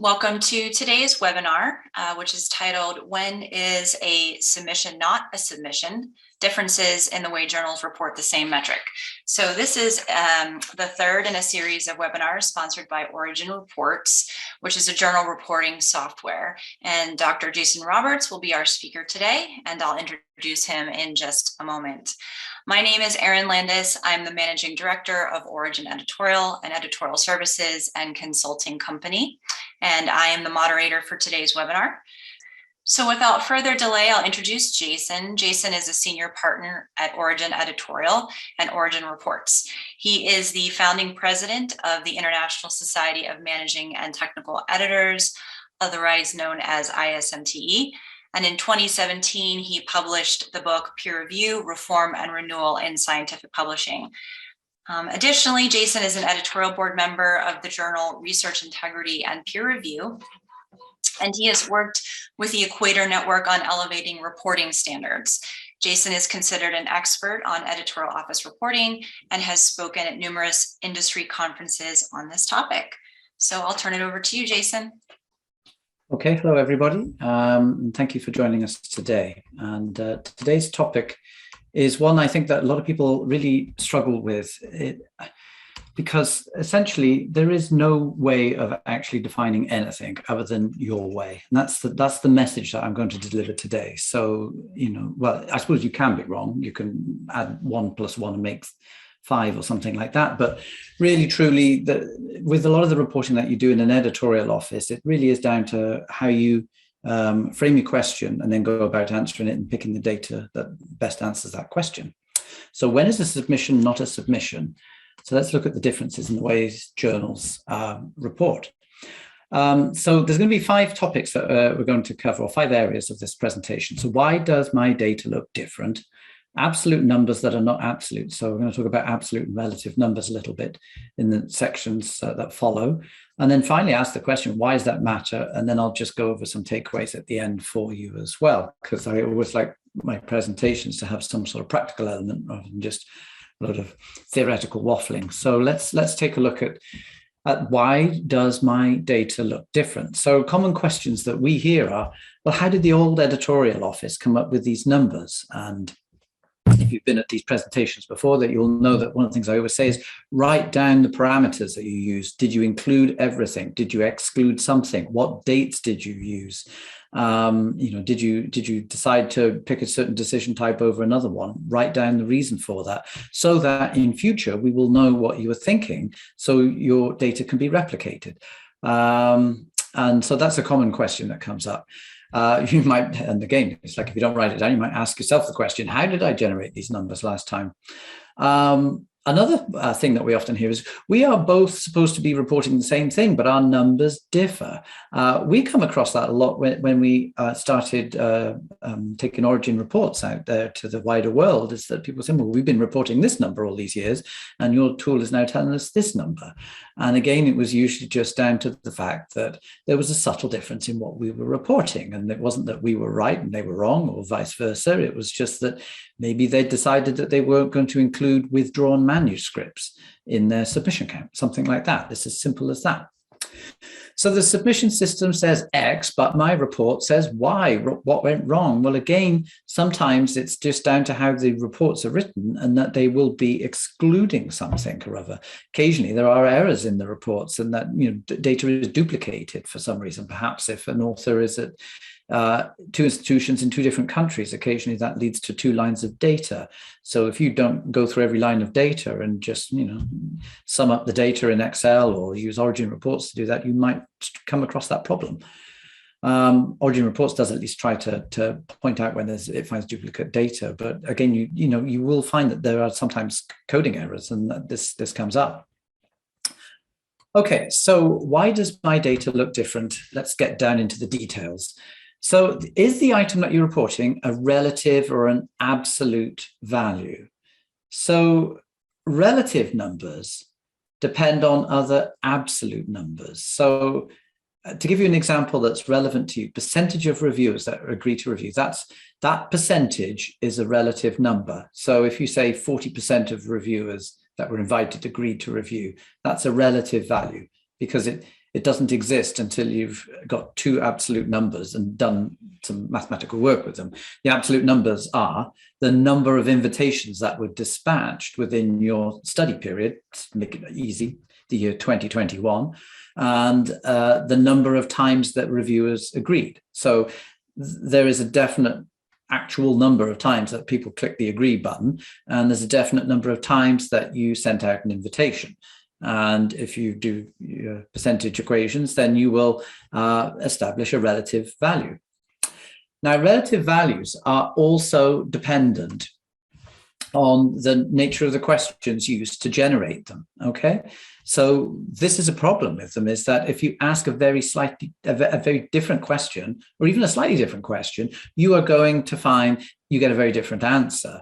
Welcome to today's webinar, which is titled, When is a Submission Not a Submission? Differences in the way journals report the same metric. So this is the third in a series of webinars sponsored by Origin Reports, which is a journal reporting software. And Dr. Jason Roberts will be our speaker today, and I'll introduce him in just a moment. My name is Erin Landis. I'm the Managing Director of Origin Editorial, an editorial services and consulting company, and I am the moderator for today's webinar. So without further delay, I'll introduce Jason. Jason is a senior partner at Origin Editorial and Origin Reports. He is the founding president of the International Society of Managing and Technical Editors, otherwise known as ISMTE. And in 2017, he published the book Peer Review, Reform and Renewal in Scientific Publishing. Additionally, Jason is an editorial board member of the journal Research Integrity and Peer Review, and he has worked with the Equator Network on elevating reporting standards. Jason is considered an expert on editorial office reporting and has spoken at numerous industry conferences on this topic. So I'll turn it over to you, Jason. Okay, hello everybody, and thank you for joining us today. And today's topic is one I think that a lot of people really struggle with, because essentially there is no way of actually defining anything other than your way. And that's the message that I'm going to deliver today. So, well, I suppose you can be wrong. You can add 1 + 1 and make 5 or something like that. But really, truly, with a lot of the reporting that you do in an editorial office, it really is down to how you frame your question and then go about answering it and picking the data that best answers that question. So when is a submission not a submission? So let's look at the differences in the ways journals report. So there's going to be 5 topics that we're going to cover, or 5 areas of this presentation. So why does my data look different? Absolute numbers that are not absolute. So we're going to talk about absolute and relative numbers a little bit in the sections that follow. And then finally ask the question, why does that matter? And then I'll just go over some takeaways at the end for you as well, because I always like my presentations to have some sort of practical element rather than just a lot of theoretical waffling. So let's take a look at why does my data look different? So common questions that we hear are, well, how did the old editorial office come up with these numbers? And if you've been at these presentations before, that you'll know that one of the things I always say is write down the parameters that you use. Did you include everything? Did you exclude something? What dates did you use? Did you decide to pick a certain decision type over another one? Write down the reason for that, so that in future we will know what you were thinking, so your data can be replicated. And so that's a common question that comes up. You might, and again, it's like if you don't write it down, you might ask yourself the question, how did I generate these numbers last time? Another thing that we often hear is we are both supposed to be reporting the same thing, but our numbers differ. We come across that a lot when we started taking Origin reports out there to the wider world, is that people say, well, we've been reporting this number all these years, and your tool is now telling us this number. And again, it was usually just down to the fact that there was a subtle difference in what we were reporting. And it wasn't that we were right and they were wrong, or vice versa. It was just that maybe they decided that they weren't going to include withdrawn manuscripts in their submission count, something like that. It's as simple as that. So the submission system says X, but my report says Y. What went wrong? Well, again, sometimes it's just down to how the reports are written and that they will be excluding something or other. Occasionally, there are errors in the reports and that data is duplicated for some reason. Perhaps if an author is at 2 institutions in 2 different countries, occasionally that leads to 2 lines of data. So if you don't go through every line of data and just sum up the data in Excel or use Origin Reports to do that, you might come across that problem. Origin Reports does at least try to point out when it finds duplicate data, but again, you will find that there are sometimes coding errors, and that this comes up. Okay, so why does my data look different? Let's get down into the details. So is the item that you're reporting a relative or an absolute value? So relative numbers depend on other absolute numbers. So to give you an example that's relevant to you, percentage of reviewers that agree to review, that percentage is a relative number. So if you say 40% of reviewers that were invited agreed to review, that's a relative value, because It doesn't exist until you've got two absolute numbers and done some mathematical work with them. The absolute numbers are the number of invitations that were dispatched within your study period, to make it easy, the year 2021, and the number of times that reviewers agreed. So there is a definite actual number of times that people click the agree button, and there's a definite number of times that you sent out an invitation. And if you do your percentage equations, then you will establish a relative value. Now, relative values are also dependent on the nature of the questions used to generate them, okay? So this is a problem with them, is that if you ask a very different question, or even a slightly different question, you are going to find you get a very different answer,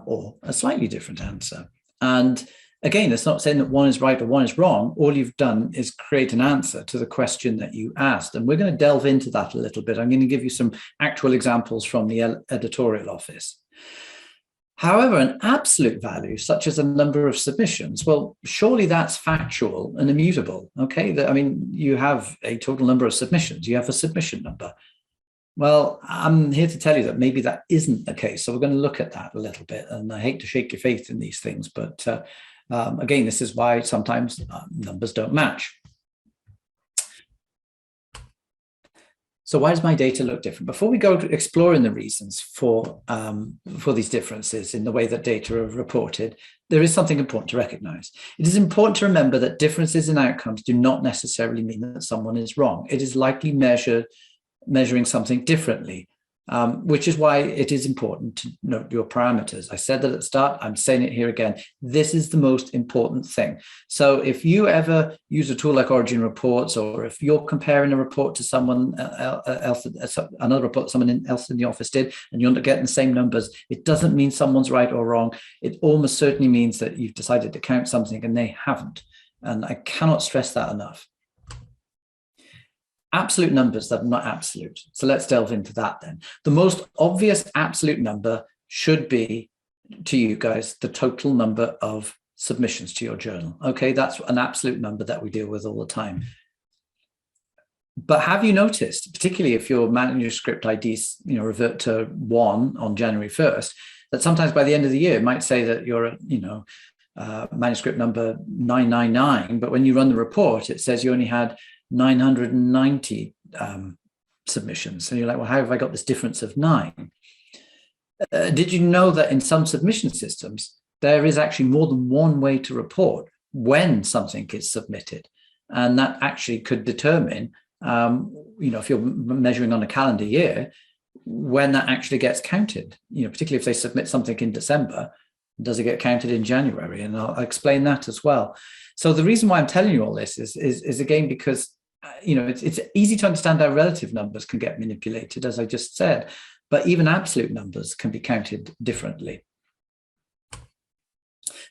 or a slightly different answer. And again, it's not saying that one is right or one is wrong. All you've done is create an answer to the question that you asked. And we're going to delve into that a little bit. I'm going to give you some actual examples from the editorial office. However, an absolute value, such as a number of submissions, well, surely that's factual and immutable, okay? I mean, you have a total number of submissions. You have a submission number. Well, I'm here to tell you that maybe that isn't the case. So we're going to look at that a little bit. And I hate to shake your faith in these things, but again, this is why sometimes numbers don't match. So why does my data look different? Before we go to exploring the reasons for these differences in the way that data are reported, there is something important to recognize. It is important to remember that differences in outcomes do not necessarily mean that someone is wrong. It is likely measuring something differently, which is why it is important to note your parameters. I said that at the start, I'm saying it here again. This is the most important thing. So if you ever use a tool like Origin Reports, or if you're comparing a report to someone else, another report someone else in the office did, and you're not getting the same numbers, it doesn't mean someone's right or wrong. It almost certainly means that you've decided to count something and they haven't. And I cannot stress that enough. Absolute numbers that are not absolute. So let's delve into that then. The most obvious absolute number should be, to you guys, the total number of submissions to your journal. Okay, that's an absolute number that we deal with all the time. But have you noticed, particularly if your manuscript IDs, revert to 1 on January 1st, that sometimes by the end of the year, it might say that you're manuscript number 999, but when you run the report, it says you only had 990 submissions. And you're like, well, how have I got this difference of 9? Did you know that in some submission systems, there is actually more than one way to report when something is submitted? And that actually could determine, if you're measuring on a calendar year, when that actually gets counted, particularly if they submit something in December, does it get counted in January? And I'll explain that as well. So the reason why I'm telling you all this is again, because it's easy to understand how relative numbers can get manipulated, as I just said, but even absolute numbers can be counted differently.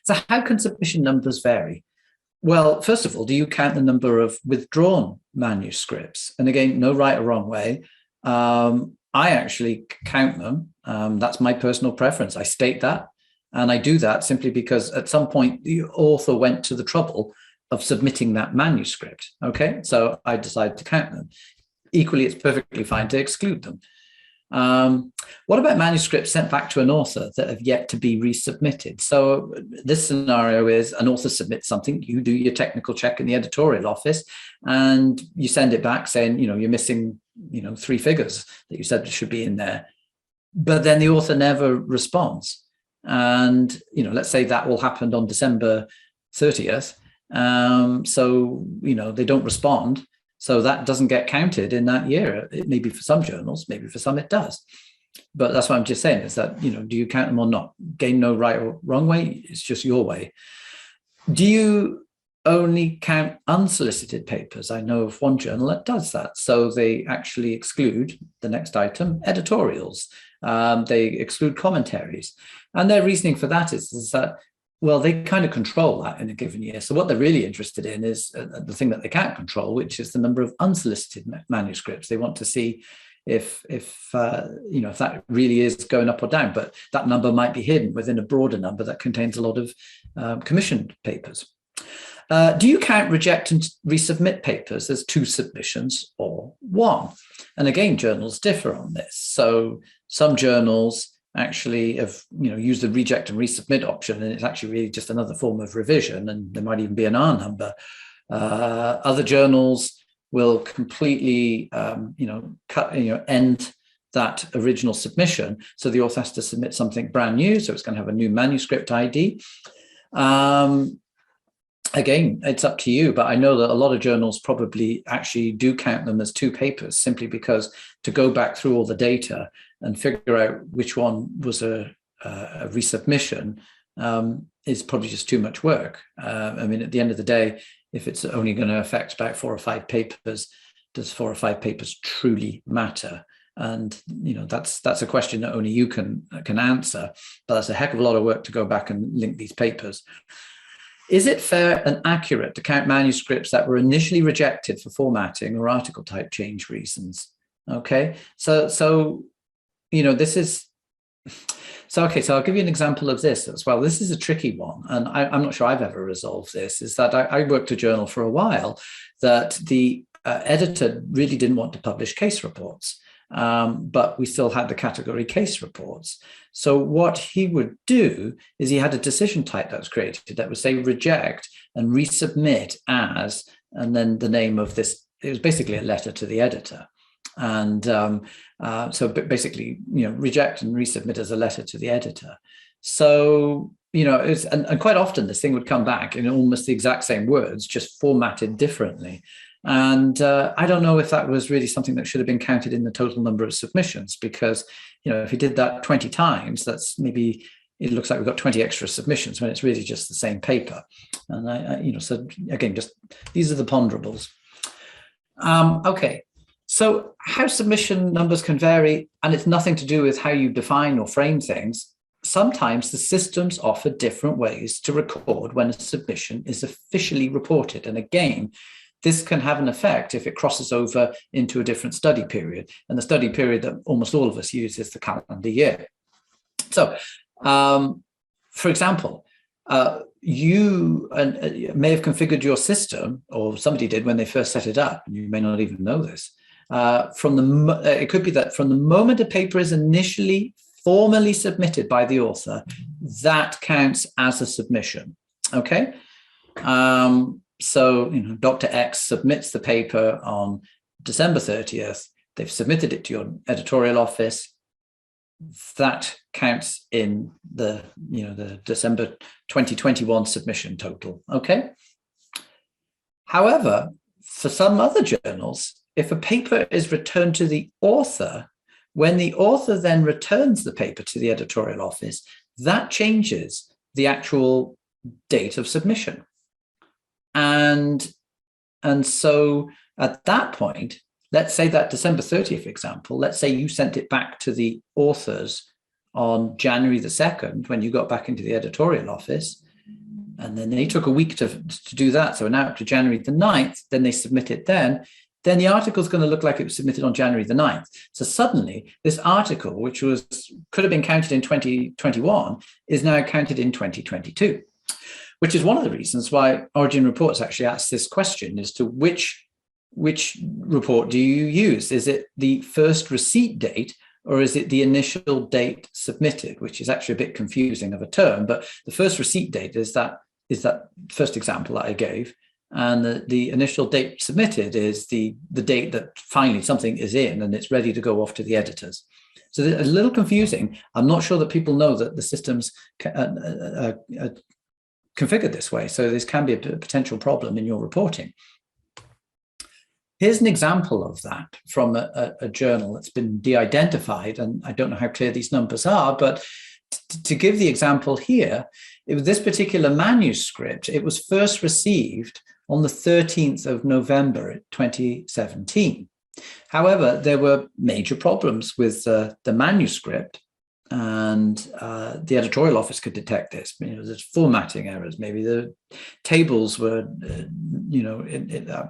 So how can submission numbers vary? Well, first of all, do you count the number of withdrawn manuscripts? And again, no right or wrong way. I actually count them. That's my personal preference. I state that. And I do that simply because at some point the author went to the trouble of submitting that manuscript. Okay, so I decided to count them. Equally, it's perfectly fine to exclude them. What about manuscripts sent back to an author that have yet to be resubmitted? So this scenario is an author submits something, you do your technical check in the editorial office, and you send it back saying, you're missing, 3 figures that you said should be in there. But then the author never responds. And, let's say that all happened on December 30th. So, they don't respond. So that doesn't get counted in that year. It may be for some journals, maybe for some it does. But that's what I'm just saying is that, do you count them or not? Again, no right or wrong way. It's just your way. Do you only count unsolicited papers? I know of one journal that does that. So they actually exclude the next item, editorials. They exclude commentaries. And their reasoning for that is that, well, they kind of control that in a given year. So what they're really interested in is the thing that they can't control, which is the number of unsolicited manuscripts. They want to see if that really is going up or down, but that number might be hidden within a broader number that contains a lot of commissioned papers. Do you count reject and resubmit papers as 2 submissions or 1? And again, journals differ on this. So some journals actually have used the reject and resubmit option, and it's actually really just another form of revision, and there might even be an R number. Other journals will completely end that original submission, so the author has to submit something brand new, so it's going to have a new manuscript ID. Again, it's up to you, but I know that a lot of journals probably actually do count them as 2 papers, simply because to go back through all the data and figure out which one was a resubmission is probably just too much work. I mean, at the end of the day, if it's only going to affect about 4 or 5 papers, does 4 or 5 papers truly matter? And that's a question that only you can answer, but that's a heck of a lot of work to go back and link these papers. Is it fair and accurate to count manuscripts that were initially rejected for formatting or article type change reasons? Okay, so this is, so I'll give you an example of this as well. This is a tricky one, and I'm not sure I've ever resolved this, is that I worked a journal for a while that the editor really didn't want to publish case reports. But we still had the category case reports. So what he would do is he had a decision type that was created that would say reject and resubmit as, and then the name of this, it was basically a letter to the editor. And so basically, reject and resubmit as a letter to the editor. So, and quite often this thing would come back in almost the exact same words, just formatted differently. And I don't know if that was really something that should have been counted in the total number of submissions, because, if you did that 20 times, that's maybe, it looks like we've got 20 extra submissions when it's really just the same paper. And so again, just these are the ponderables. Okay, so how submission numbers can vary, and it's nothing to do with how you define or frame things. Sometimes the systems offer different ways to record when a submission is officially reported. And again, this can have an effect if it crosses over into a different study period. And the study period that almost all of us use is the calendar year. So, for example, you may have configured your system, or somebody did when they first set it up, and you may not even know this. It could be that from the moment a paper is initially formally submitted by the author, that counts as a submission. Okay. So, Dr. X submits the paper on December 30th. They've submitted it to your editorial office. That counts in the December 2021 submission total. Okay. However, for some other journals, if a paper is returned to the author, when the author then returns the paper to the editorial office, that changes the actual date of submission. And so at that point, let's say that December 30th example, let's say you sent it back to the authors on January the 2nd, when you got back into the editorial office, and then they took a week to do that. So now up to January the 9th, then they submit it then the article is going to look like it was submitted on January the 9th. So suddenly this article, which could have been counted in 2021, is now counted in 2022. Which is one of the reasons why Origin Reports actually asks this question as to which report do you use? Is it the first receipt date, or is it the initial date submitted, which is actually a bit confusing of a term, but the first receipt date is that first example that I gave, and the initial date submitted is the date that finally something is in and it's ready to go off to the editors. So a little confusing. I'm not sure that people know that the systems configured this way, so this can be a potential problem in your reporting. Here's an example of that from a journal that's been de-identified, and I don't know how clear these numbers are, but to give the example here, this particular manuscript, it was first received on the 13th of November 2017. However, there were major problems with the manuscript, and the editorial office could detect this. There's formatting errors. Maybe the tables were,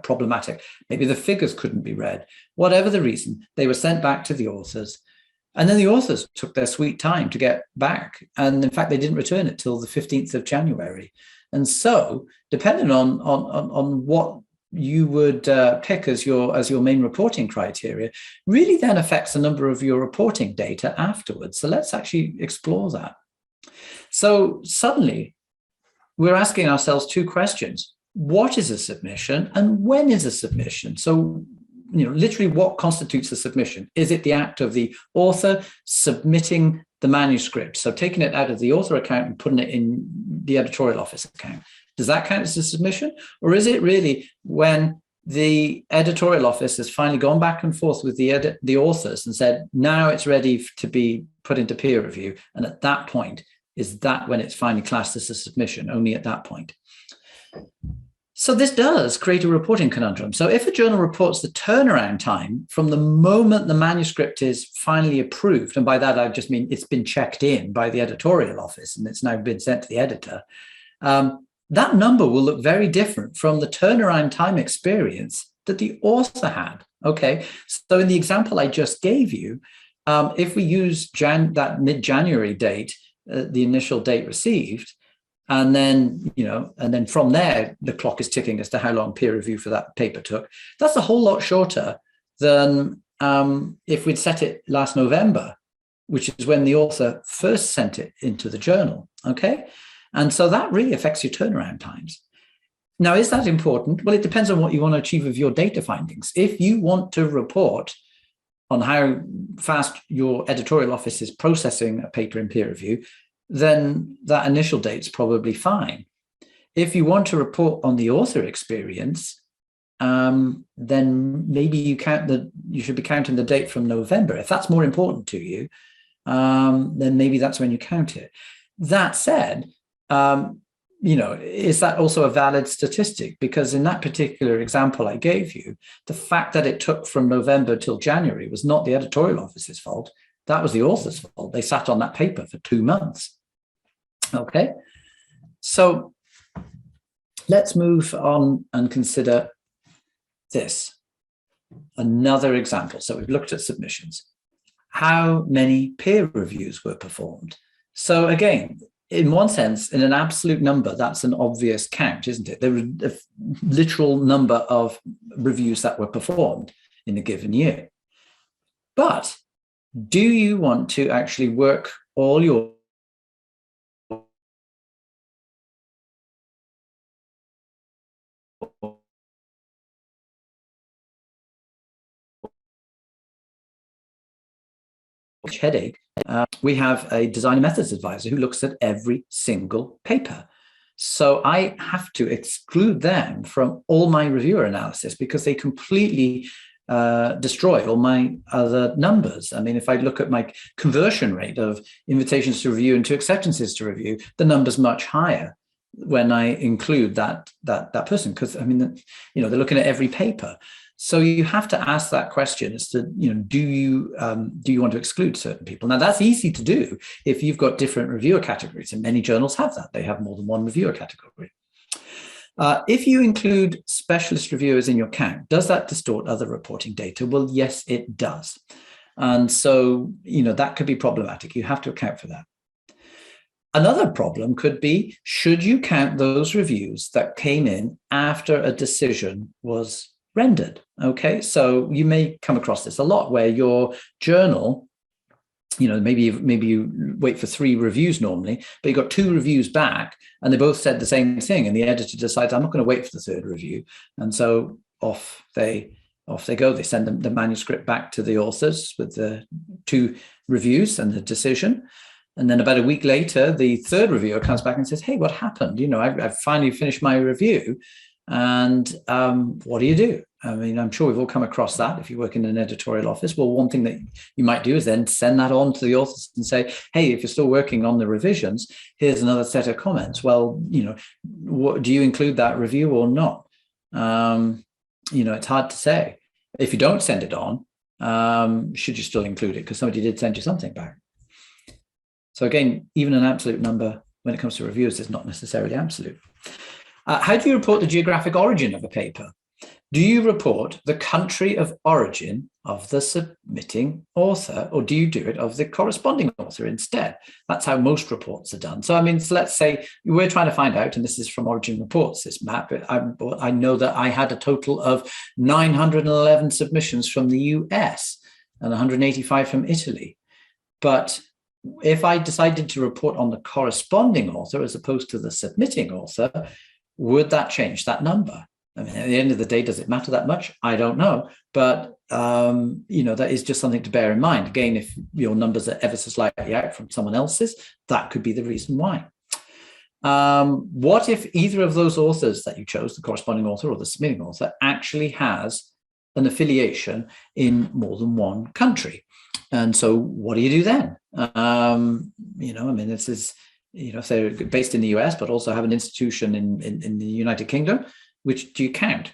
problematic. Maybe the figures couldn't be read. Whatever the reason, they were sent back to the authors, and then the authors took their sweet time to get back. And in fact, they didn't return it till the 15th of January. And so, depending on what you would pick as your main reporting criteria, really then affects the number of your reporting data afterwards. So let's actually explore that. So suddenly, we're asking ourselves two questions. What is a submission and when is a submission? So, literally what constitutes a submission? Is it the act of the author submitting the manuscript? So taking it out of the author account and putting it in the editorial office account. Does that count as a submission? Or is it really when the editorial office has finally gone back and forth with the authors and said, now it's ready to be put into peer review? And at that point, is that when it's finally classed as a submission? Only at that point. So this does create a reporting conundrum. So if a journal reports the turnaround time from the moment the manuscript is finally approved, and by that I just mean it's been checked in by the editorial office and it's now been sent to the editor, that number will look very different from the turnaround time experience that the author had. Okay, so in the example I just gave you, if we use that mid-January date, the initial date received, and then from there, the clock is ticking as to how long peer review for that paper took. That's a whole lot shorter than if we'd set it last November, which is when the author first sent it into the journal, okay? And so that really affects your turnaround times. Now, is that important? Well, it depends on what you want to achieve with your data findings. If you want to report on how fast your editorial office is processing a paper in peer review, then that initial date's probably fine. If you want to report on the author experience, then maybe you should be counting the date from November. If that's more important to you, then maybe that's when you count it. That said, is that also a valid statistic? Because in that particular example I gave you, the fact that it took from November till January was not the editorial office's fault. That was the author's fault. They sat on that paper for 2 months. Okay, so let's move on and consider this. Another example. So we've looked at submissions. How many peer reviews were performed? So again, in one sense, in an absolute number, that's an obvious count, isn't it? There were a literal number of reviews that were performed in a given year. But do you want to actually work all your headache? We have a design and methods advisor who looks at every single paper. So I have to exclude them from all my reviewer analysis because they completely destroy all my other numbers. I mean, if I look at my conversion rate of invitations to review and to acceptances to review, the number's much higher when I include that person, because I mean, they're looking at every paper. So you have to ask that question as to, do you want to exclude certain people? Now, that's easy to do if you've got different reviewer categories, and many journals have that. They have more than one reviewer category. If you include specialist reviewers in your count, does that distort other reporting data? Well, yes, it does. And so, that could be problematic. You have to account for that. Another problem could be, should you count those reviews that came in after a decision was rendered? Okay, so you may come across this a lot where your journal, maybe you wait for 3 reviews normally, but you got 2 reviews back and they both said the same thing, and the editor decides, I'm not going to wait for the 3rd review, and so off they go. They send the manuscript back to the authors with the 2 reviews and the decision. And then about a week later, the 3rd reviewer comes back and says, hey, what happened? I've finally finished my review. And what do you do? I mean, I'm sure we've all come across that if you work in an editorial office. Well, one thing that you might do is then send that on to the authors and say, hey, if you're still working on the revisions, here's another set of comments. Well, what, do you include that review or not? It's hard to say. If you don't send it on, should you still include it? Because somebody did send you something back. So again, even an absolute number when it comes to reviews is not necessarily absolute. How do you report the geographic origin of a paper? Do you report the country of origin of the submitting author, or do you do it of the corresponding author instead? That's how most reports are done. So, I mean, so let's say we're trying to find out, and this is from Origin Reports, this map. I know that I had a total of 911 submissions from the US and 185 from Italy. But if I decided to report on the corresponding author as opposed to the submitting author, would that change that number? I mean, at the end of the day, does it matter that much? I don't know. But, that is just something to bear in mind. Again, if your numbers are ever so slightly out from someone else's, that could be the reason why. What if either of those authors that you chose, the corresponding author or the submitting author, actually has an affiliation in more than one country? And so what do you do then? This is, if they're based in the US, but also have an institution in the United Kingdom, which do you count?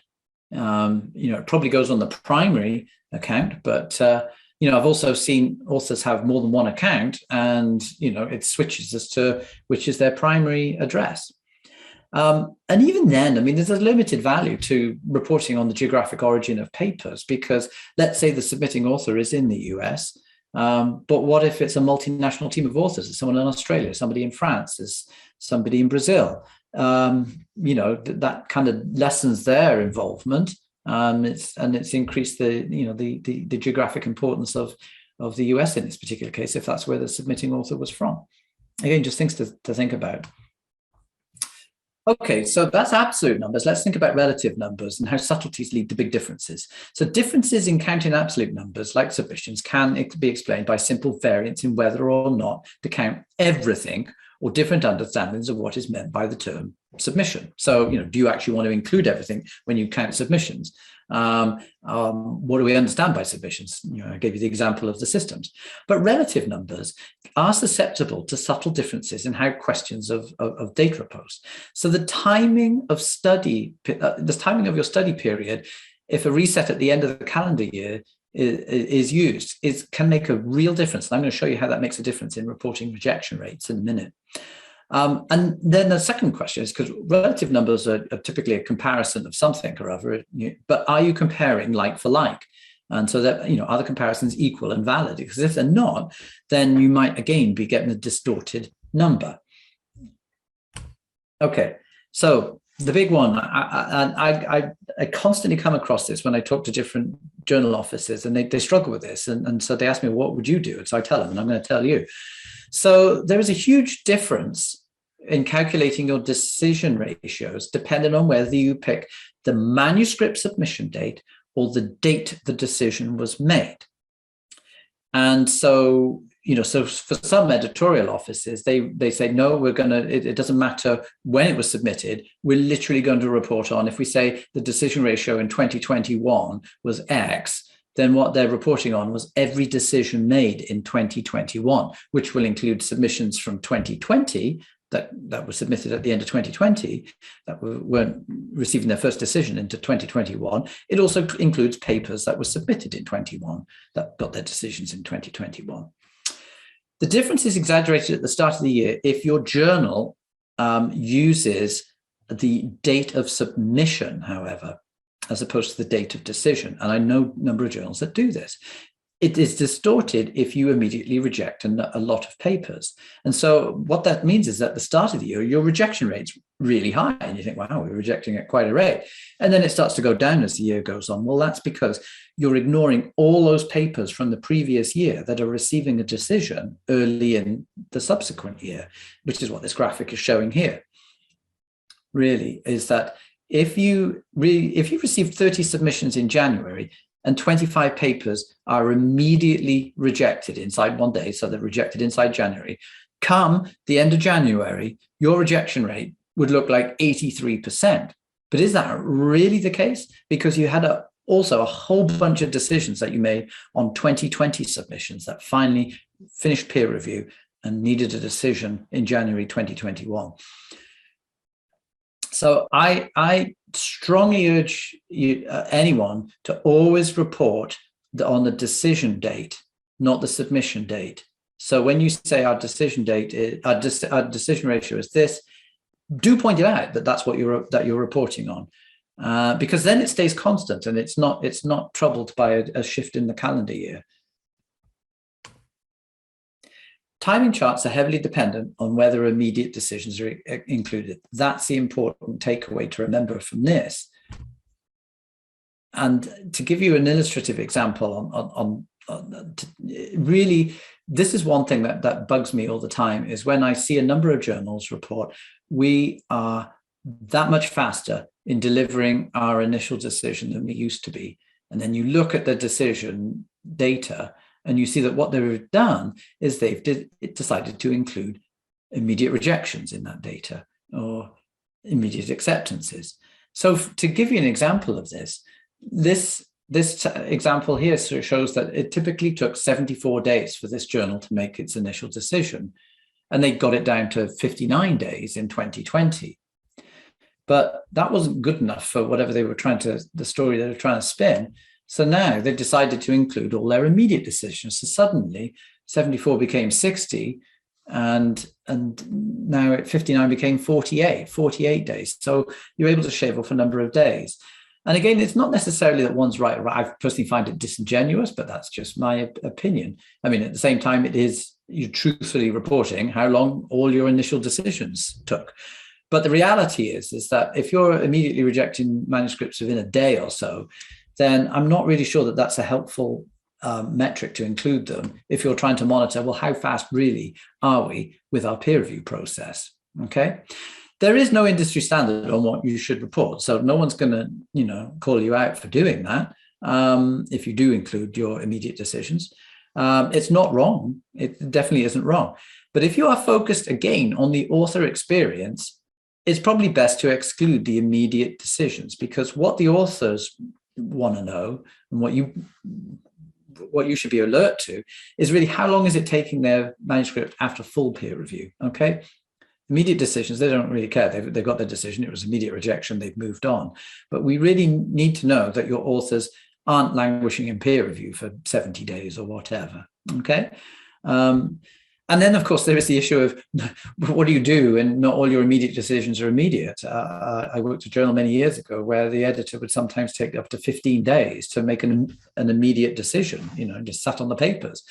It probably goes on the primary account, but, I've also seen authors have more than one account, and, it switches as to which is their primary address. And even then, there's a limited value to reporting on the geographic origin of papers, because let's say the submitting author is in the US, but what if it's a multinational team of authors? There's someone in Australia, somebody in France, there's somebody in Brazil. That kind of lessens their involvement. It's increased the geographic importance of the US in this particular case, if that's where the submitting author was from. Again, just things to think about. Okay, so that's absolute numbers. Let's think about relative numbers and how subtleties lead to big differences. So differences in counting absolute numbers, like submissions, can be explained by simple variance in whether or not to count everything, or different understandings of what is meant by the term submission. So, do you actually want to include everything when you count submissions? What do we understand by submissions? I gave you the example of the systems. But relative numbers are susceptible to subtle differences in how questions of data are posed. So the timing of your study period, if a reset at the end of the calendar year is used, can make a real difference. And I'm going to show you how that makes a difference in reporting rejection rates in a minute. And then the second question is, because relative numbers are typically a comparison of something or other, but are you comparing like for like? And so that, are the comparisons equal and valid? Because if they're not, then you might again be getting a distorted number. Okay, so the big one, I constantly come across this when I talk to different journal offices, and they struggle with this. And so they ask me, what would you do? And so I tell them, and I'm going to tell you. So there is a huge difference in calculating your decision ratios depending on whether you pick the manuscript submission date or the date the decision was made. And so, so for some editorial offices, they say, no, it doesn't matter when it was submitted. We're literally going to report on, if we say the decision ratio in 2021 was X, then what they're reporting on was every decision made in 2021, which will include submissions from 2020 that were submitted at the end of 2020 that weren't receiving their first decision into 2021. It also includes papers that were submitted in 21 that got their decisions in 2021. The difference is exaggerated at the start of the year if your journal uses the date of submission, however, as opposed to the date of decision. And I know a number of journals that do this. It is distorted if you immediately reject a lot of papers. And so what that means is at the start of the year, your rejection rate's really high. And you think, wow, we're rejecting at quite a rate. And then it starts to go down as the year goes on. Well, that's because you're ignoring all those papers from the previous year that are receiving a decision early in the subsequent year, which is what this graphic is showing here. Really, is that if you receive 30 submissions in January and 25 papers are immediately rejected inside one day, so they're rejected inside January, come the end of January, your rejection rate would look like 83%. But is that really the case? Because you had also a whole bunch of decisions that you made on 2020 submissions that finally finished peer review and needed a decision in January 2021. So I strongly urge anyone to always report on the decision date, not the submission date. So when you say our decision date, our decision ratio is this, do point it out that that's what you're reporting on. because then it stays constant and it's not troubled by a shift in the calendar year. Timing charts are heavily dependent on whether immediate decisions are included. That's the important takeaway to remember from this. And to give you an illustrative example really, this is one thing that bugs me all the time, is when I see a number of journals report, we are that much faster in delivering our initial decision than we used to be. And then you look at the decision data and you see that what they've done is they've decided to include immediate rejections in that data or immediate acceptances. So to give you an example of this example here sort of shows that it typically took 74 days for this journal to make its initial decision. And they got it down to 59 days in 2020. But that wasn't good enough for whatever they were the story they were trying to spin. So now they've decided to include all their immediate decisions. So suddenly 74 became 60 and now at 59 became 48 days. So you're able to shave off a number of days. And again, it's not necessarily that one's right or right. I personally find it disingenuous, but that's just my opinion. I mean, at the same time, it is you truthfully reporting how long all your initial decisions took. But the reality is that if you're immediately rejecting manuscripts within a day or so, then I'm not really sure that that's a helpful metric to include them if you're trying to monitor, well, how fast really are we with our peer review process, okay? There is no industry standard on what you should report, so no one's going to, call you out for doing that if you do include your immediate decisions. It's not wrong. It definitely isn't wrong. But if you are focused, again, on the author experience, it's probably best to exclude the immediate decisions, because what the authors want to know and what you should be alert to is really how long is it taking their manuscript after full peer review, okay? Immediate decisions, they don't really care. They've got their decision. It was immediate rejection. They've moved on. But we really need to know that your authors aren't languishing in peer review for 70 days or whatever, okay? And then, of course, there is the issue of what do you do? And not all your immediate decisions are immediate. I worked at a journal many years ago where the editor would sometimes take up to 15 days to make an immediate decision, just sat on the papers.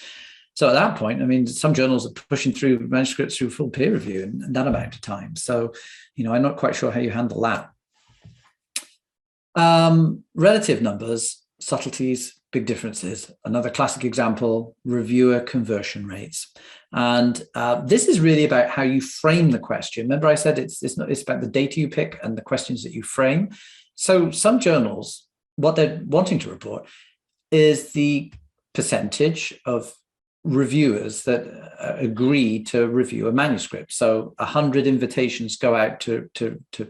So at that point, I mean, some journals are pushing through manuscripts through full peer review in that amount of time. So, I'm not quite sure how you handle that. Relative numbers, subtleties, big differences. Another classic example, reviewer conversion rates. And this is really about how you frame the question. Remember I said it's about the data you pick and the questions that you frame. So some journals, what they're wanting to report is the percentage of reviewers that agree to review a manuscript. So 100 invitations go out to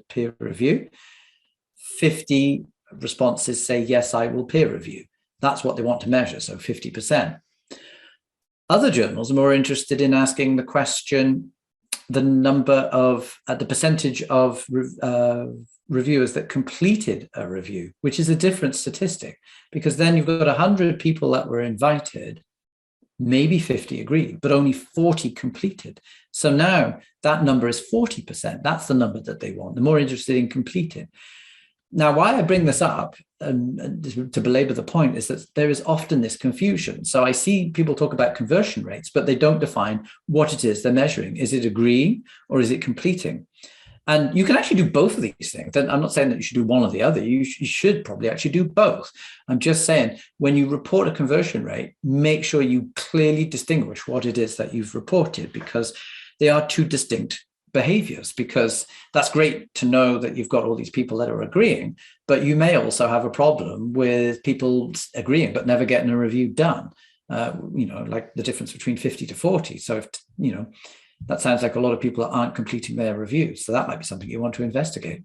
peer review. 50 responses say, yes, I will peer review. That's what they want to measure, so 50%. Other journals are more interested in asking the question, the percentage of reviewers that completed a review, which is a different statistic, because then you've got 100 people that were invited, maybe 50 agreed, but only 40 completed. So now that number is 40%. That's the number that they want. They're more interested in completed. Now, why I bring this up, and to belabor the point, is that there is often this confusion. So I see people talk about conversion rates, but they don't define what it is they're measuring. Is it agreeing or is it completing? And you can actually do both of these things. I'm not saying that you should do one or the other. You should probably actually do both. I'm just saying when you report a conversion rate, make sure you clearly distinguish what it is that you've reported, because they are two distinct behaviors. Because that's great to know that you've got all these people that are agreeing, but you may also have a problem with people agreeing but never getting a review done. Like the difference between 50 to 40. So if that sounds like a lot of people aren't completing their reviews. So that might be something you want to investigate.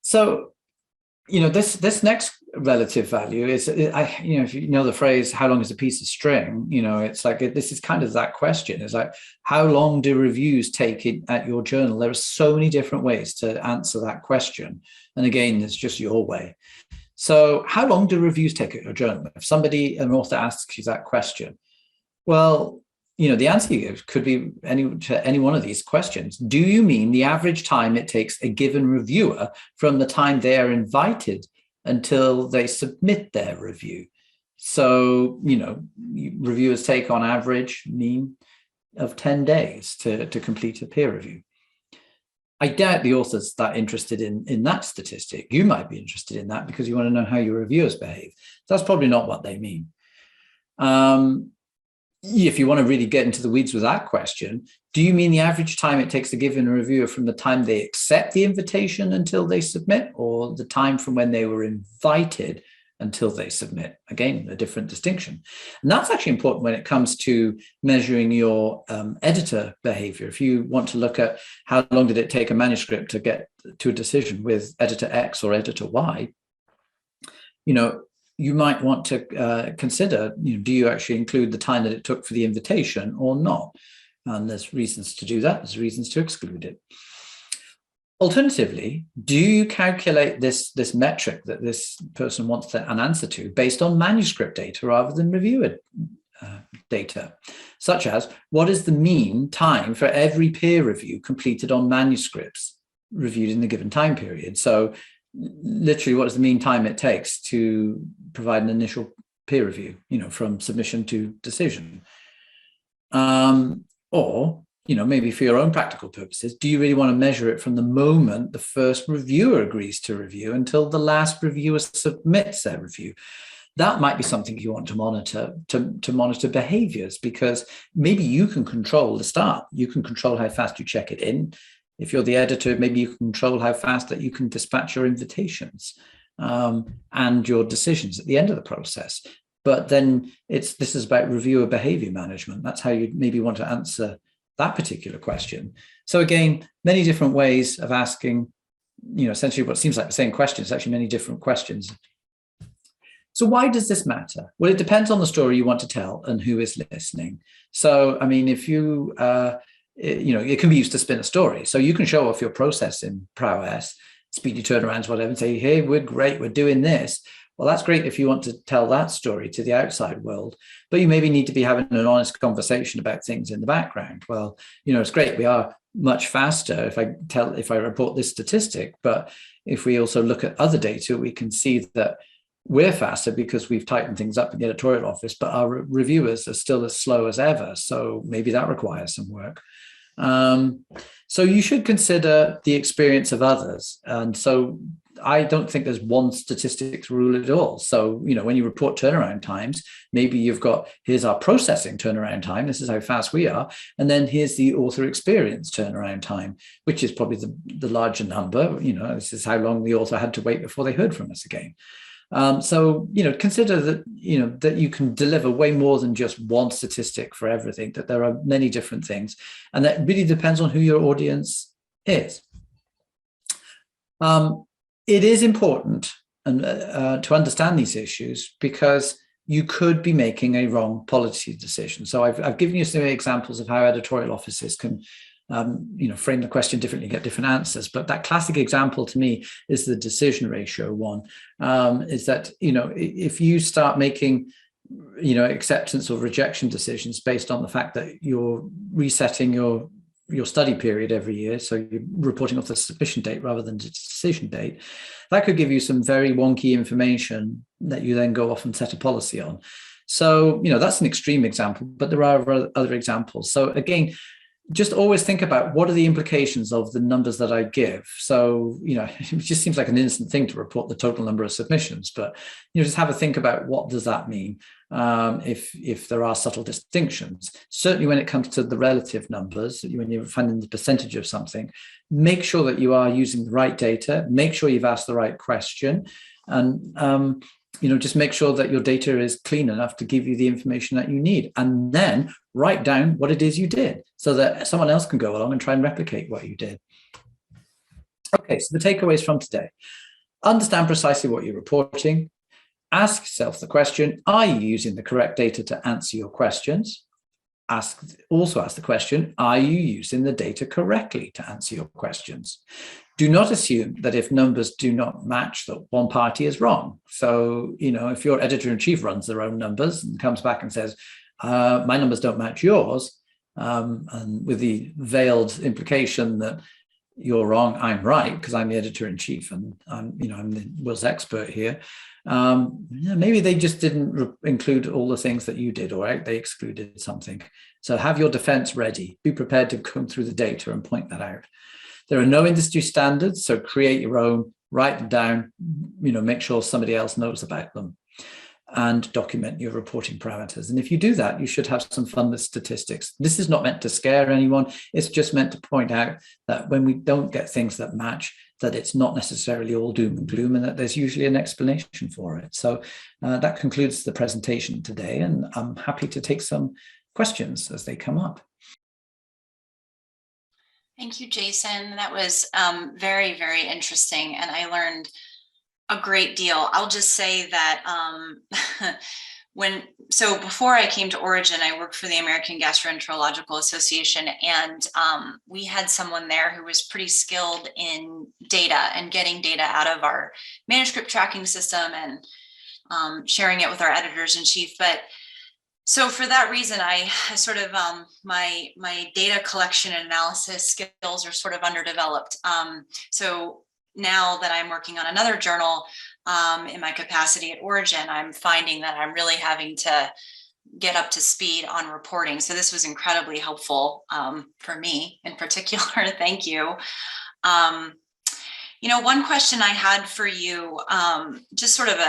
So, this next relative value is, if you know the phrase, how long is a piece of string? It's like, this is kind of that question. It's like, how long do reviews take at your journal? There are so many different ways to answer that question. And again, it's just your way. So how long do reviews take at your journal? If an author asks you that question, well, the answer you give could be to any one of these questions. Do you mean the average time it takes a given reviewer from the time they are invited until they submit their review? So, reviewers take on average mean of 10 days to complete a peer review. I doubt the author's that interested in that statistic. You might be interested in that because you want to know how your reviewers behave. That's probably not what they mean. If you want to really get into the weeds with that question, do you mean the average time it takes to give in a reviewer from the time they accept the invitation until they submit, or the time from when they were invited until they submit? Again, a different distinction. And that's actually important when it comes to measuring your editor behavior. If you want to look at how long did it take a manuscript to get to a decision with editor X or editor Y, you might want to consider, do you actually include the time that it took for the invitation or not? And there's reasons to do that. There's reasons to exclude it. Alternatively, do you calculate this metric that this person wants an answer to based on manuscript data rather than reviewer data, such as what is the mean time for every peer review completed on manuscripts reviewed in a given time period? So literally, what is the mean time it takes to provide an initial peer review, from submission to decision? Or maybe for your own practical purposes, do you really want to measure it from the moment the first reviewer agrees to review until the last reviewer submits their review? That might be something you want to monitor, to monitor behaviors, because maybe you can control the start. You can control how fast you check it in. If you're the editor, maybe you can control how fast that you can dispatch your invitations and your decisions at the end of the process. But then this is about reviewer behavior management. That's how you maybe want to answer that particular question. So again, many different ways of asking, essentially what seems like the same question. It's actually many different questions. So why does this matter? Well, it depends on the story you want to tell and who is listening. So, if you it can be used to spin a story. So you can show off your processing prowess, speedy turnarounds, whatever, and say, hey, we're great, we're doing this. Well, that's great if you want to tell that story to the outside world, but you maybe need to be having an honest conversation about things in the background. Well, it's great, we are much faster if I report this statistic, but if we also look at other data, we can see that we're faster because we've tightened things up in the editorial office, but our reviewers are still as slow as ever. So maybe that requires some work. So you should consider the experience of others. And so I don't think there's one statistics rule at all. So, when you report turnaround times, maybe you've got, here's our processing turnaround time. This is how fast we are. And then here's the author experience turnaround time, which is probably the larger number. This is how long the author had to wait before they heard from us again. So, consider that, that you can deliver way more than just one statistic for everything, that there are many different things. And that really depends on who your audience is. It is important to understand these issues because you could be making a wrong policy decision. So I've given you some examples of how editorial offices can frame the question differently, get different answers. But that classic example to me is the decision ratio one, is that, if you start making, acceptance or rejection decisions based on the fact that you're resetting your study period every year, so you're reporting off the submission date rather than the decision date, that could give you some very wonky information that you then go off and set a policy on. So, that's an extreme example, but there are other examples. So again, just always think about what are the implications of the numbers that I give. So, it just seems like an innocent thing to report the total number of submissions, but, just have a think about what does that mean if there are subtle distinctions. Certainly when it comes to the relative numbers, when you're finding the percentage of something, make sure that you are using the right data, make sure you've asked the right question, and just make sure that your data is clean enough to give you the information that you need, and then write down what it is you did so that someone else can go along and try and replicate what you did. Okay, so the takeaways from today: understand precisely what you're reporting. Ask yourself the question, are you using the correct data to answer your questions? Also ask the question, are you using the data correctly to answer your questions? Do not assume that if numbers do not match, that one party is wrong. So, if your editor-in-chief runs their own numbers and comes back and says, my numbers don't match yours, and with the veiled implication that you're wrong, I'm right, because I'm the editor-in-chief and I'm the Will's expert here. Maybe they just didn't include all the things that you did, or they excluded something. So have your defense ready. Be prepared to comb through the data and point that out. There are no industry standards, so create your own, write them down, make sure somebody else knows about them, and document your reporting parameters. And if you do that, you should have some fun with statistics. This is not meant to scare anyone. It's just meant to point out that when we don't get things that match, that it's not necessarily all doom and gloom, and that there's usually an explanation for it. So that concludes the presentation today, and I'm happy to take some questions as they come up. Thank you, Jason. That was very, very interesting, and I learned a great deal. I'll just say that before I came to Origin, I worked for the American Gastroenterological Association, and we had someone there who was pretty skilled in data and getting data out of our manuscript tracking system and sharing it with our editors-in-chief. But so for that reason, I sort of my data collection and analysis skills are sort of underdeveloped. So now that I'm working on another journal in my capacity at Origin, I'm finding that I'm really having to get up to speed on reporting. So this was incredibly helpful for me in particular. Thank you. One question I had for you, just sort of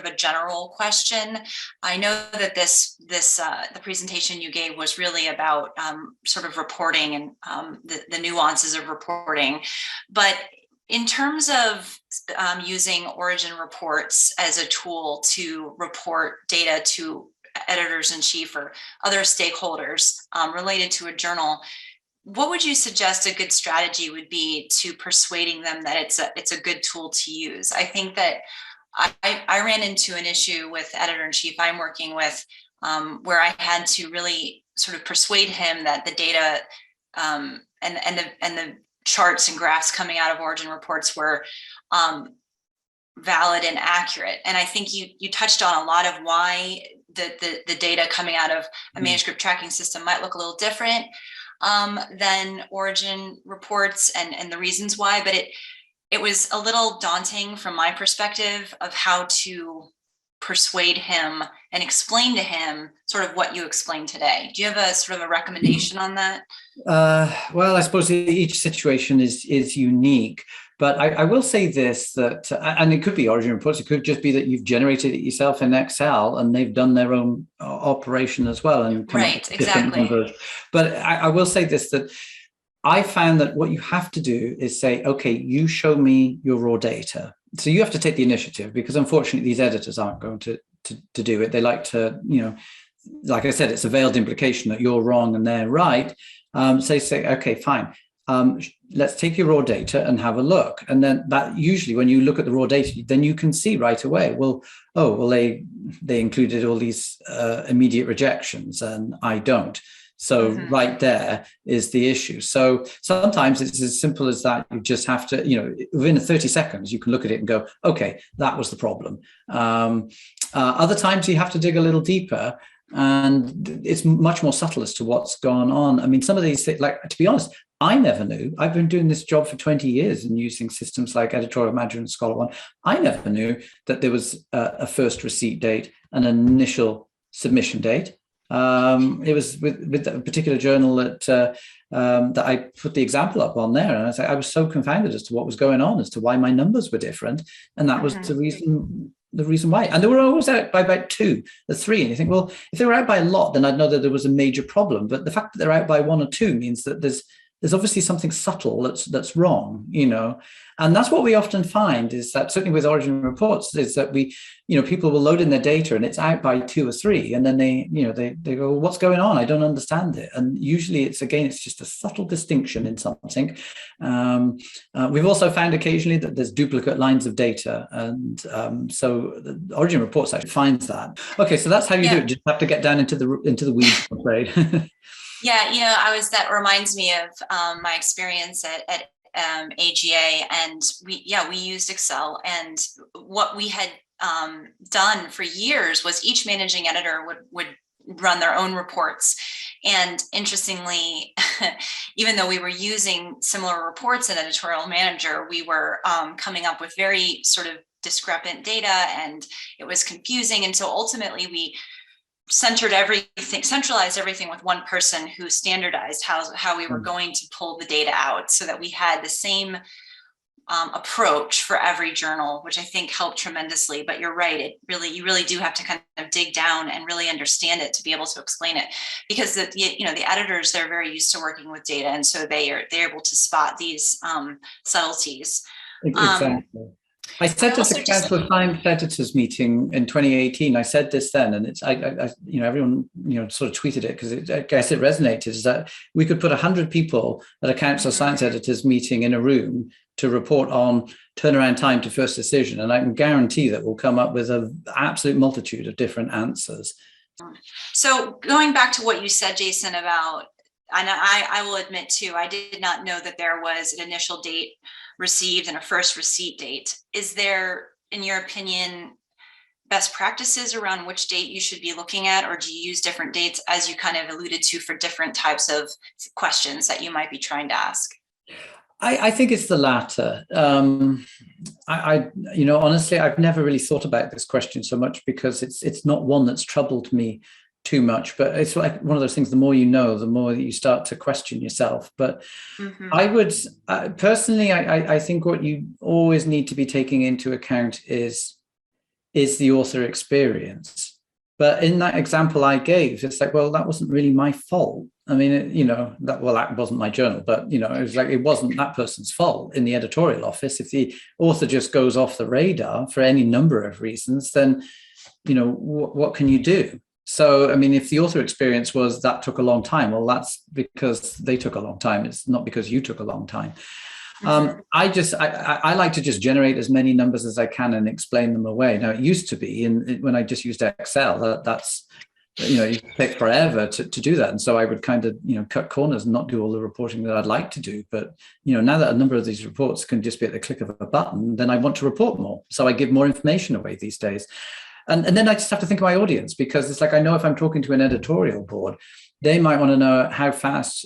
a general question. I know that the presentation you gave was really about sort of reporting and the nuances of reporting, but in terms of using Origin reports as a tool to report data to editors-in-chief or other stakeholders related to a journal, what would you suggest a good strategy would be to persuading them that it's a good tool to use? I think that I ran into an issue with editor-in-chief I'm working with where I had to really sort of persuade him that the data and the charts and graphs coming out of Origin reports were valid and accurate. And I think you touched on a lot of why the data coming out of a manuscript tracking system might look a little different than Origin reports and the reasons why, but it was a little daunting from my perspective of how to persuade him and explain to him sort of what you explained today. Do you have a sort of a recommendation on that? Well, I suppose each situation is unique, but I will say this, that, and it could be Origin reports, it could just be that you've generated it yourself in Excel and they've done their own operation as well and come up with different numbers. But I will say this, that I found that what you have to do is say, okay, you show me your raw data. So you have to take the initiative, because unfortunately these editors aren't going to do it. They like to, like I said, it's a veiled implication that you're wrong and they're right. So say, okay, fine. Let's take your raw data and have a look. And then that usually when you look at the raw data, then you can see right away, they included all these immediate rejections and I don't. So right there is the issue. So sometimes it's as simple as that. You just have to, within 30 seconds, you can look at it and go, okay, that was the problem. Other times you have to dig a little deeper, and it's much more subtle as to what's gone on. I mean, some of these things, like, to be honest, I never knew. I've been doing this job for 20 years and using systems like Editorial Manager and Scholar One. I never knew that there was a first receipt date and an initial submission date. It was with a particular journal that I put the example up on there, and I was so confounded as to what was going on, as to why my numbers were different, and that was the reason why. And they were always out by about 2 or 3, and you think, well, if they were out by a lot, then I'd know that there was a major problem. But the fact that they're out by 1 or 2 means that there's obviously something subtle that's wrong, and that's what we often find, is that certainly with Origin reports, is that people will load in their data and it's out by 2 or 3, and then they go, well, what's going on? I don't understand it. And usually it's just a subtle distinction in something. We've also found occasionally that there's duplicate lines of data, and so the Origin reports actually finds that. Okay, so that's how you do it. You just have to get down into the weeds, I'm afraid. Yeah, that reminds me of my experience at AGA, and we used Excel, and what we had done for years was each managing editor would run their own reports. And interestingly, even though we were using similar reports in Editorial Manager, we were coming up with very sort of discrepant data, and it was confusing. And so ultimately we centralized everything with one person who standardized how we were going to pull the data out, so that we had the same approach for every journal, which I think helped tremendously. But you're right, you really do have to kind of dig down and really understand it to be able to explain it, because the editors, they're very used to working with data, and so they're able to spot these subtleties. Exactly. I said this at Council of Science Editors meeting in 2018. I said this then, and it's everyone sort of tweeted it because I guess it resonated. Is that we could put 100 people at a Council of Science Editors meeting in a room to report on turnaround time to first decision, and I can guarantee that we'll come up with an absolute multitude of different answers. So going back to what you said, Jason, about, and I will admit too, I did not know that there was an initial date received and a first receipt date. Is there, in your opinion, best practices around which date you should be looking at, or do you use different dates, as you kind of alluded to, for different types of questions that you might be trying to ask? I think it's the latter. Honestly, I've never really thought about this question so much because it's not one that's troubled me too much, but it's like one of those things, the more you know, the more that you start to question yourself. But I would personally, I think what you always need to be taking into account is the author experience. But in that example I gave, it's like, well, that wasn't really my fault. I mean, that wasn't my journal, but, it was like, it wasn't that person's fault in the editorial office. If the author just goes off the radar for any number of reasons, then, what can you do? So, I mean, if the author experience was that took a long time, well, that's because they took a long time. It's not because you took a long time. I like to just generate as many numbers as I can and explain them away. Now, it used to be, when I just used Excel, that's it takes forever to do that. And so I would kind of, cut corners and not do all the reporting that I'd like to do. But, now that a number of these reports can just be at the click of a button, then I want to report more. So I give more information away these days. And then I just have to think of my audience, because it's like, I know if I'm talking to an editorial board, they might want to know how fast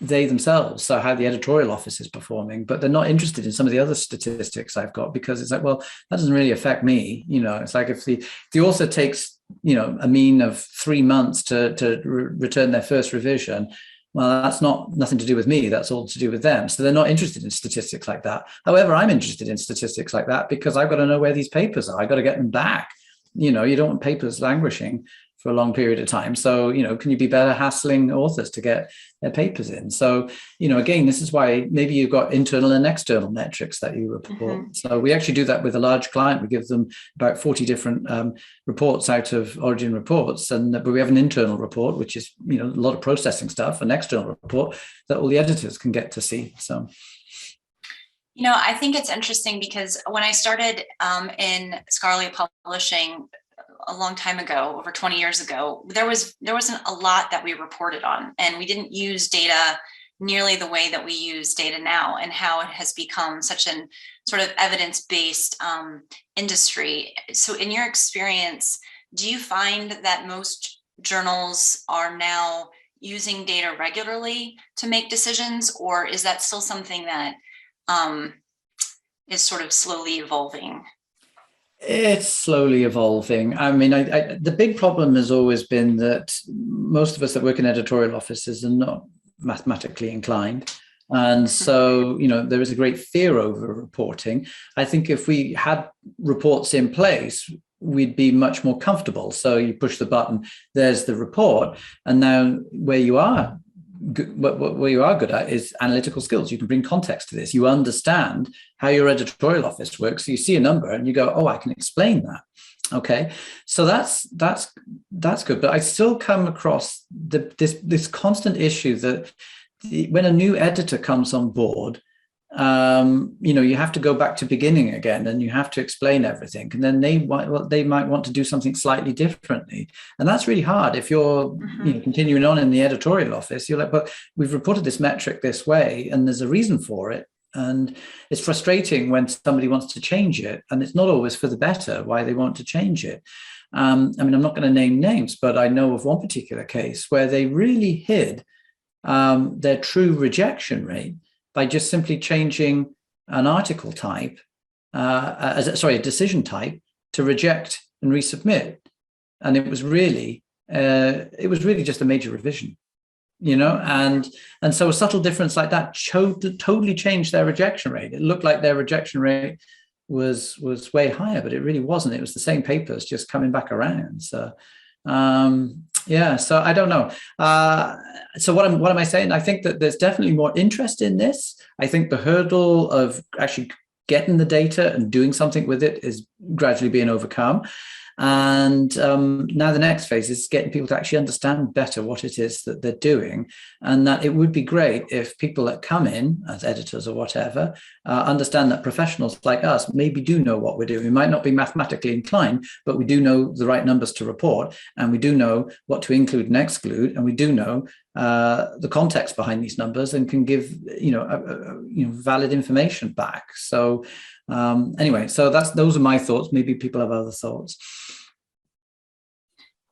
they themselves, so how the editorial office is performing, but they're not interested in some of the other statistics I've got, because it's like, well, that doesn't really affect me. It's like if the author takes, a mean of 3 months to return their first revision, well, that's nothing to do with me. That's all to do with them. So they're not interested in statistics like that. However, I'm interested in statistics like that because I've got to know where these papers are. I've got to get them back. You don't want papers languishing for a long period of time. So, can you be better hassling authors to get their papers in? So, again, this is why maybe you've got internal and external metrics that you report. So we actually do that with a large client. We give them about 40 different reports out of Origin reports. But we have an internal report, which is, a lot of processing stuff, an external report that all the editors can get to see. So. I think it's interesting because when I started in scholarly publishing a long time ago, over 20 years ago, there wasn't a lot that we reported on, and we didn't use data nearly the way that we use data now, and how it has become such an sort of evidence-based industry. So in your experience, do you find that most journals are now using data regularly to make decisions, or is that still something that is sort of slowly evolving? It's slowly evolving. I mean, the big problem has always been that most of us that work in editorial offices are not mathematically inclined. And so, there is a great fear over reporting. I think if we had reports in place, we'd be much more comfortable. So you push the button, there's the report. And now where you are good at is analytical skills. You can bring context to this. You understand how your editorial office works. So you see a number and you go, oh, I can explain that. Okay, so that's good. But I still come across this constant issue that when a new editor comes on board, you have to go back to beginning again, and you have to explain everything, and then they might want to do something slightly differently, and that's really hard. If you're continuing on in the editorial office, you're like, but we've reported this metric this way, and there's a reason for it, and it's frustrating when somebody wants to change it, and it's not always for the better why they want to change it. I mean, I'm not going to name names, but I know of one particular case where they really hid their true rejection rate by just simply changing an article type, a decision type, to reject and resubmit, and it was really just a major revision, and so a subtle difference like that totally changed their rejection rate. It looked like their rejection rate was way higher, but it really wasn't. It was the same papers just coming back around. So so I don't know. So what am I saying? I think that there's definitely more interest in this. I think the hurdle of actually getting the data and doing something with it is gradually being overcome. And now the next phase is getting people to actually understand better what it is that they're doing, and that it would be great if people that come in as editors or whatever understand that professionals like us maybe do know what we're doing. We might not be mathematically inclined, but we do know the right numbers to report, and we do know what to include and exclude, and we do know the context behind these numbers and can give valid information back. So anyway, so those are my thoughts. Maybe people have other thoughts.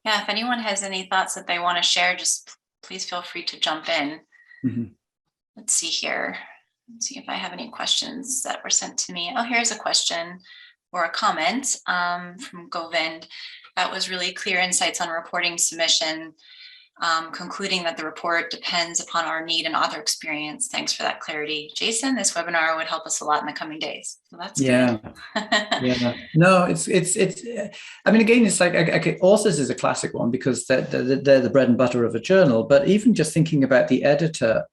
Yeah, if anyone has any thoughts that they want to share, just please feel free to jump in. Mm-hmm. Let's see here. Let's see if I have any questions that were sent to me. Oh, here's a question or a comment from Govind. That was really clear insights on reporting submission, concluding that the report depends upon our need and author experience. Thanks for that clarity, Jason. This webinar would help us a lot in the coming days. So that's good. Yeah. No, it's. I mean, again, it's like authors is a classic one because they're the bread and butter of a journal. But even just thinking about the editor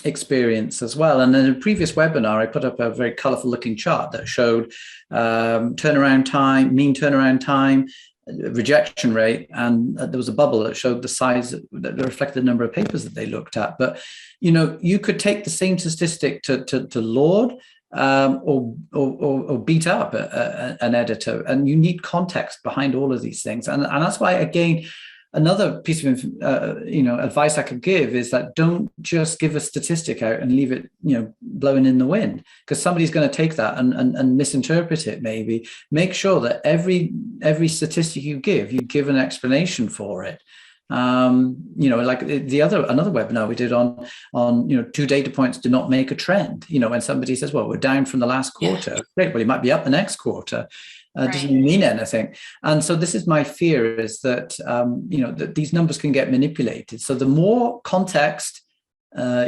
experience as well. And in a previous webinar, I put up a very colorful looking chart that showed turnaround time, mean turnaround time, rejection rate, and there was a bubble that showed the size that reflected the number of papers that they looked at. But you could take the same statistic to laud or beat up an editor, and you need context behind all of these things. And that's why, again, another piece of advice I could give is that don't just give a statistic out and leave it blowing in the wind, because somebody's going to take that and misinterpret it. Maybe make sure that every statistic you give an explanation for it. Like another webinar we did on 2 data points do not make a trend. When somebody says, well, we're down from the last quarter, great, well, you might be up the next quarter. Doesn't mean anything. And so this is my fear, is that that these numbers can get manipulated. So the more context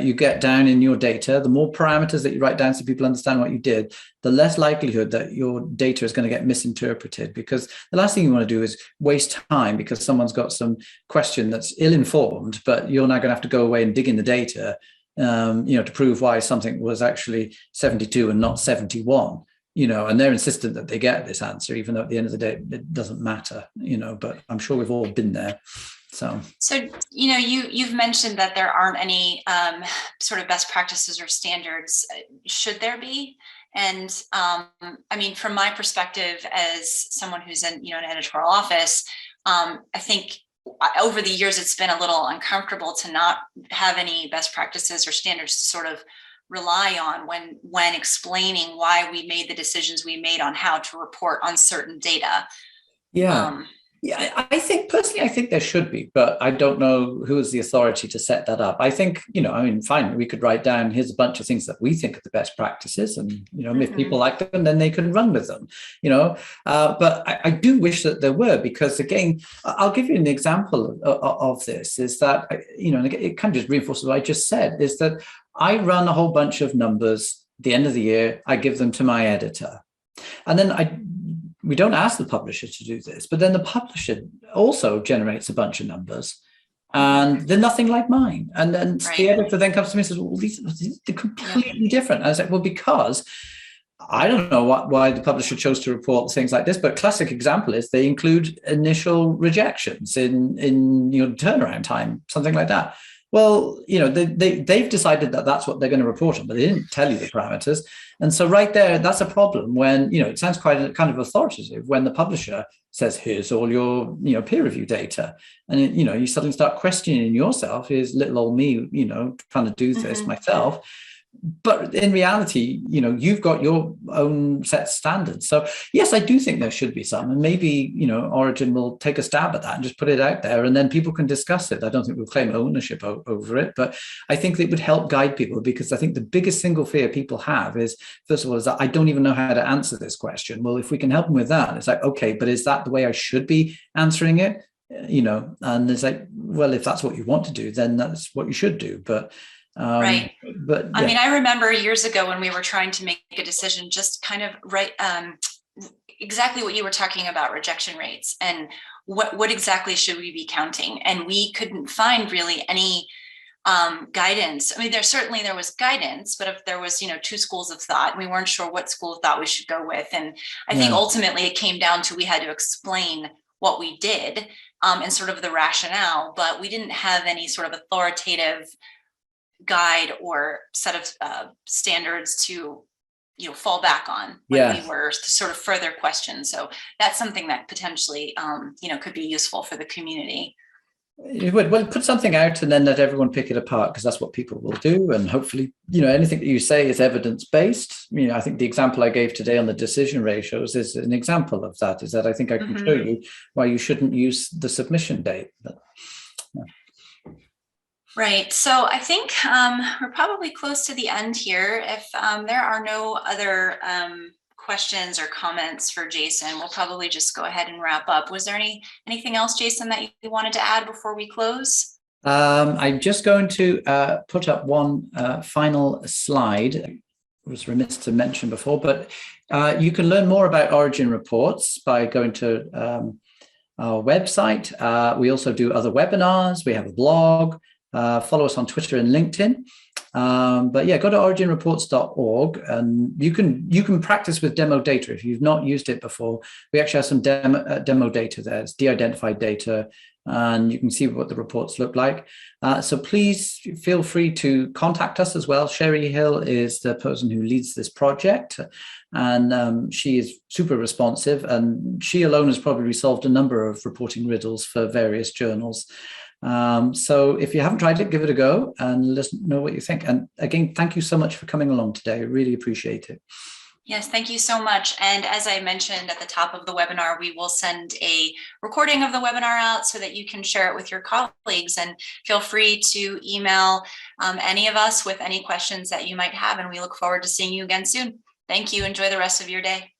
you get down in your data, the more parameters that you write down so people understand what you did, the less likelihood that your data is going to get misinterpreted. Because the last thing you want to do is waste time because someone's got some question that's ill-informed, but you're now going to have to go away and dig in the data to prove why something was actually 72 and not 71. And they're insistent that they get this answer, even though at the end of the day, it doesn't matter, but I'm sure we've all been there. So you've mentioned that there aren't any sort of best practices or standards. Should there be? And I mean, from my perspective as someone who's in, an editorial office, I think over the years, it's been a little uncomfortable to not have any best practices or standards to sort of rely on when explaining why we made the decisions we made on how to report on certain data. I think there should be, but I don't know who is the authority to set that up. I think, fine, we could write down, here's a bunch of things that we think are the best practices, and, if people like them, then they can run with them, but I do wish that there were, because again, I'll give you an example of this, is that, it kind of just reinforces what I just said, is that I run a whole bunch of numbers at the end of the year, I give them to my editor, and then we don't ask the publisher to do this, but then the publisher also generates a bunch of numbers and they're nothing like mine. And then the editor then comes to me and says, well, these are completely different. And I said, well, because I don't know why the publisher chose to report things like this, but classic example is they include initial rejections in turnaround time, something like that. Well, they've decided that that's what they're going to report on, but they didn't tell you the parameters. And so right there, that's a problem when, it sounds quite kind of authoritative when the publisher says, here's all your, peer review data. And, you suddenly start questioning yourself, is little old me, trying to do this myself. But in reality, you've got your own set standards. So yes, I do think there should be some, and maybe, Origin will take a stab at that and just put it out there, and then people can discuss it. I don't think we'll claim ownership over it, but I think it would help guide people, because I think the biggest single fear people have is, first of all, is that I don't even know how to answer this question. Well, if we can help them with that, it's like, okay, but is that the way I should be answering it? And it's like, well, if that's what you want to do, then that's what you should do. But right. But yeah. I mean, I remember years ago when we were trying to make a decision, just kind of exactly what you were talking about, rejection rates, and what exactly should we be counting? And we couldn't find really any guidance. I mean, there was guidance, but if there was, two schools of thought, we weren't sure what school of thought we should go with. And I think ultimately it came down to, we had to explain what we did and sort of the rationale, but we didn't have any sort of authoritative guide or set of standards to fall back on when we were sort of further questioned. So that's something that potentially could be useful for the community. It would. Well, put something out and then let everyone pick it apart, because that's what people will do. And hopefully, anything that you say is evidence-based. I think the example I gave today on the decision ratios is an example of that, is that I think I can show you why you shouldn't use the submission date. But, Right. So I think we're probably close to the end here. If there are no other questions or comments for Jason, we'll probably just go ahead and wrap up. Was there anything else, Jason, that you wanted to add before we close? I'm just going to put up one final slide. I was remiss to mention before, but you can learn more about Origin reports by going to our website. We also do other webinars. We have a blog. Follow us on Twitter and LinkedIn. But yeah, go to originreports.org and you can practice with demo data. If you've not used it before, we actually have some demo data there. It's de-identified data, and you can see what the reports look like. So please feel free to contact us as well. Sherry Hill is the person who leads this project, and she is super responsive, and she alone has probably solved a number of reporting riddles for various journals. So if you haven't tried it, give it a go and let us know what you think. And again, thank you so much for coming along today. I really appreciate it. Yes, thank you so much. And as I mentioned at the top of the webinar, we will send a recording of the webinar out so that you can share it with your colleagues, and feel free to email any of us with any questions that you might have. And we look forward to seeing you again soon. Thank you. Enjoy the rest of your day.